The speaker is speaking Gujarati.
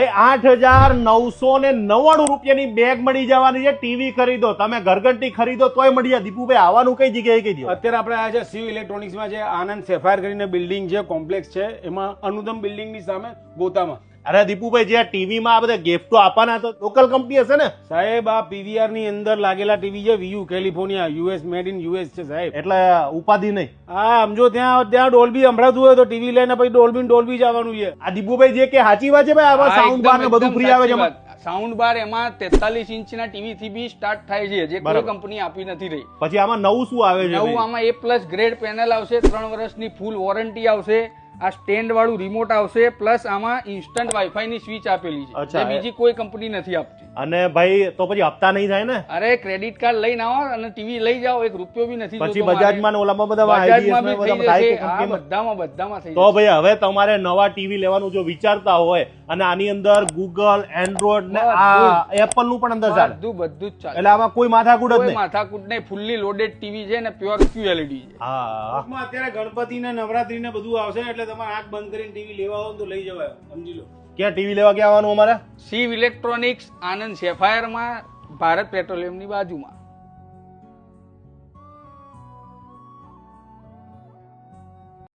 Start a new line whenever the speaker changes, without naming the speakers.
ભાઈ 8,999 રૂપિયાની બેગ મળી જવાની છે. ટીવી ખરીદો, તમે ઘરઘંટી ખરીદો તોય મળી જાય. દીપુભાઈ આવવાનું કઈ જગ્યાએ કહી દો.
અત્યારે આપણે આ છે શિવ ઇલેક્ટ્રોનિક્સમાં છે, આનંદ સેફાયર કરીને બિલ્ડિંગ છે, કોમ્પ્લેક્સ છે, એમાં અનુદમ બિલ્ડિંગની સામે ગોતામાં.
અરે દીપુભાઈ, જે ટીવીમાં આ બધા ગિફ્ટો આપવાના તો લોકલ કંપની હશે ને
સાહેબ? આ પીવીઆર ની અંદર લાગેલા ટીવી છે, VU California, US, made in US છે સાહેબ.
એટલે ઉપાધિ નહીં.
હા સમજો, ત્યાં ડોલ્બી સંભળાતું હોય તો ટીવી લઈને પછી ડોલ્બી જવાનું છે.
આ દીપુભાઈ જે કે સાચી વાત છે ભાઈ, આવા સાઉન્ડ બાર ને બધું ફ્રી આવે છે.
સાઉન્ડ બાર એમાં 43 ઇંચના ટીવી થી બી સ્ટાર્ટ થાય છે, જે કોઈ કંપની આપી નથી રહી.
પછી આમાં નવું શું આવે છે?
નવું આમાં A+ ગ્રેડ પેનલ આવશે, 3 વર્ષની ફૂલ વોરંટી આવશે, આ સ્ટેન્ડ વાળું રિમોટ આવશે, પ્લસ આમાં ઇન્સ્ટન્ટ વાઈફાઈ ની સ્વિચ આપેલી છે, જે બીજી કોઈ કંપની નથી આપતી.
અને ભાઈ તો પછી હપ્તા નહીં થાય ને?
અરે ક્રેડિટ કાર્ડ લઈને આવો અને ટીવી લઈ જાઓ, 1 રૂપિયો બી નથી.
પછી બજાજમાં ને ઓલામાં બધા
બધામાં થઈ.
તો ભાઈ હવે તમારે નવા ટીવી લેવાનું જો વિચારતા હોય અને આની અંદર ગૂગલ, એન્ડ્રોઇડ ને આ એપલ નું પણ અંદર ચાલે,
બધું જ ચાલે.
એટલે આમાં કોઈ માથાકૂટ જ નહીં.
માથાકૂટ નહીં, ફૂલ્લી લોડેડ ટીવી છે ને પ્યોર QLED છે.
હા,
અત્યારે ગણપતિ ને નવરાત્રી ને બધું આવશે, એટલે તમારે આંખ બંધ કરીને ટીવી લેવા હોય તો લઈ જવાય, સમજી લો.
ક્યાં ટીવી લેવા ક્યાં આવવાનું અમારે?
શિવ ઇલેક્ટ્રોનિક્સ, આનંદ સેફાયર માં, ભારત પેટ્રોલિયમ ની બાજુમાં.